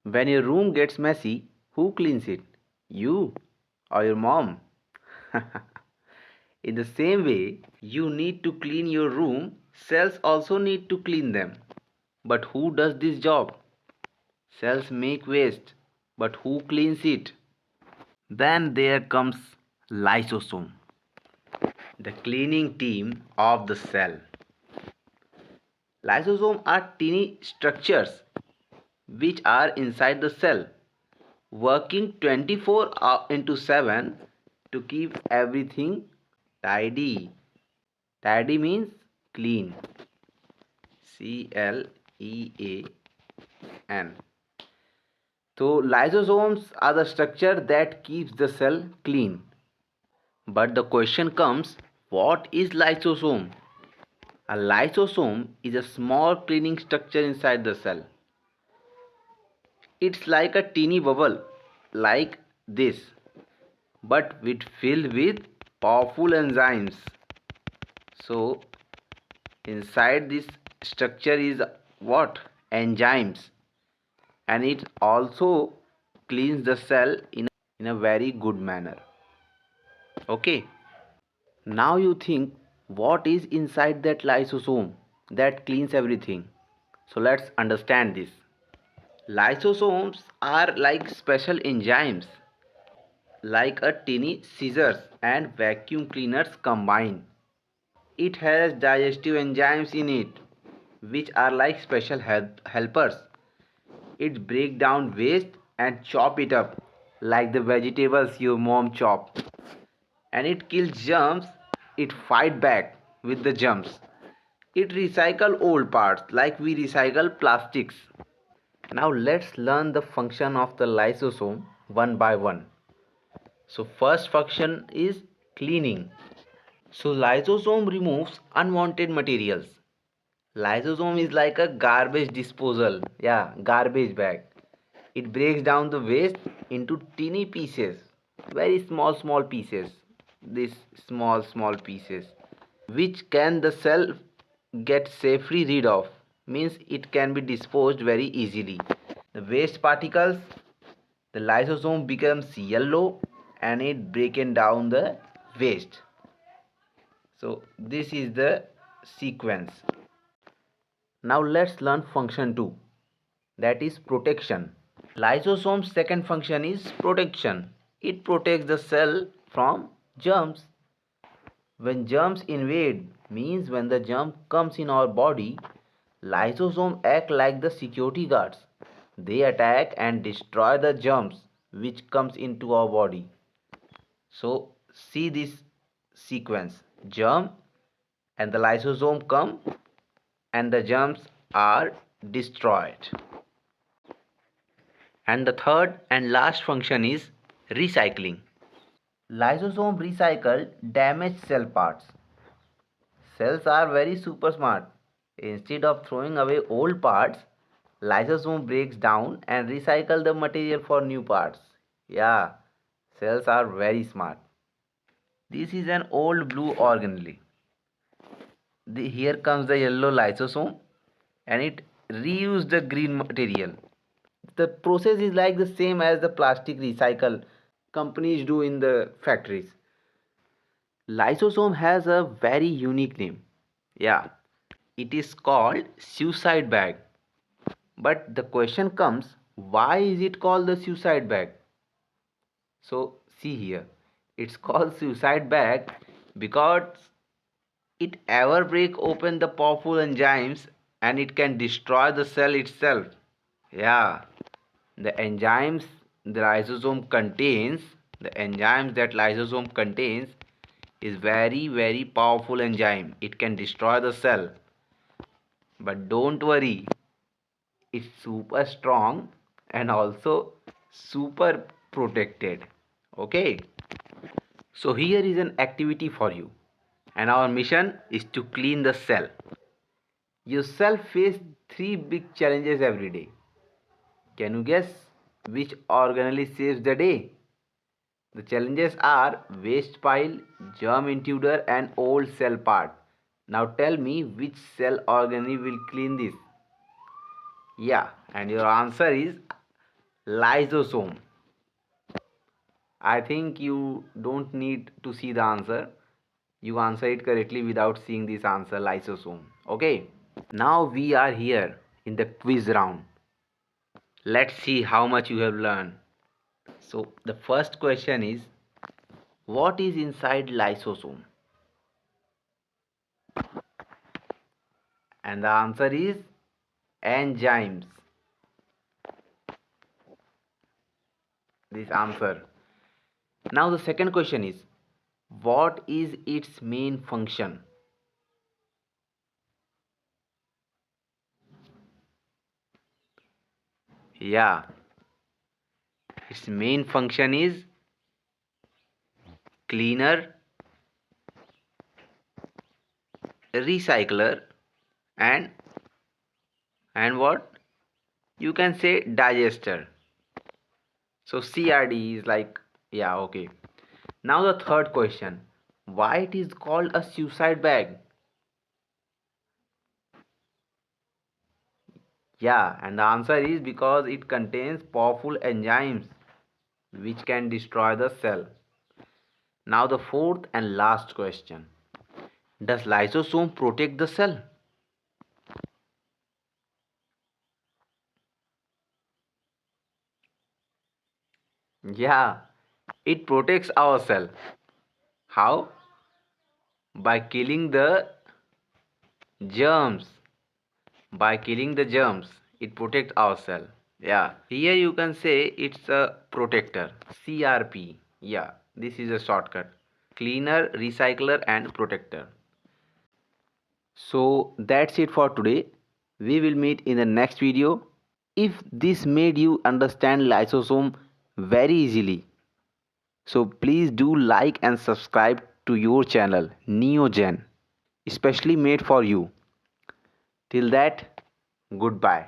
When your room gets messy, who cleans it? You or your mom? In the same way, you need to clean your room, cells also need to clean them. But who does this job? Cells make waste, but who cleans it? Then there comes lysosome, the cleaning team of the cell. Lysosomes are tiny structures which are inside the cell, working 24 into 7 to keep everything tidy. Tidy means clean. CLEAN. So lysosomes are the structure that keeps the cell clean. But the question comes, what is lysosome? A lysosome is a small cleaning structure inside the cell. It's like a teeny bubble, like this, but filled with powerful enzymes. So inside this structure is what? Enzymes. And it also cleans the cell in a very good manner. Okay. Now you think, what is inside that lysosome that cleans everything? So let's understand this. Lysosomes are like special enzymes, like a tiny scissors and vacuum cleaners combined. It has digestive enzymes in it, which are like special helpers. It break down waste and chop it up, like the vegetables your mom chop. And it kills germs. It fight back with the germs. It recycle old parts like we recycle plastics. Now let's learn the function of the lysosome one by one. So first function is cleaning. So lysosome removes unwanted materials. Lysosome is like a garbage disposal. Yeah, garbage bag. It breaks down the waste into teeny pieces. Very small pieces. These small pieces. Which can the cell get safely rid of. Means it can be disposed very easily. The waste particles, the lysosome becomes yellow and it breaking down the waste. So this is the sequence. Now let's learn function 2, that is protection. Lysosome's second function is protection. It protects the cell from germs. When germs invade, means when the germ comes in our body, lysosomes act like the security guards. They attack and destroy the germs which comes into our body. So see this sequence. Germ and the lysosome come and the germs are destroyed. And the third and last function is recycling. Lysosome recycle damaged cell parts. Cells are very super smart. Instead of throwing away old parts, lysosome breaks down and recycle the material for new parts. Yeah, cells are very smart. This is an old blue organelle. Here comes the yellow lysosome and it reused the green material. The process is like the same as the plastic recycle companies do in the factories. Lysosome has a very unique name. Yeah, it is called suicide bag. But the question comes, why is it called the suicide bag? So see here, it's called suicide bag because it ever break open the powerful enzymes and it can destroy the cell itself. Yeah, the enzymes the lysosome contains, the enzymes that lysosome contains is very powerful enzyme. It can destroy the cell. But don't worry, it's super strong and also super protected. Okay, so here is an activity for you, and our mission is to clean the cell. Your cell face three big challenges every day. Can you guess which organelle saves the day? The challenges are waste pile, germ intruder and old cell part. Now tell me which cell organelle will clean this. Yeah, and your answer is Lysosome. I think you don't need to see the answer. You answer it correctly without seeing this answer, lysosome. Okay. Now we are here in the quiz round. Let's see how much you have learned. So the first question is, what is inside lysosome? And the answer is enzymes. This answer. Now the second question is, what is its main function? Yeah, its main function is cleaner, recycler, and what? You can say digester. So CRD is like, yeah, okay. Now the third question. Why it is called a suicide bag? Yeah, and the answer is because it contains powerful enzymes which can destroy the cell. Now the fourth and last question. Does lysosome protect the cell? Yeah, it protects our cell. How? By killing the germs. By killing the germs, it protects our cell. Yeah, here you can say it's a protector. CRP. Yeah, this is a shortcut. Cleaner, recycler, and protector. So that's it for today. We will meet in the next video. If this made you understand lysosome very easily, so please do like and subscribe to your channel NeoGen, especially made for you. Till that, goodbye.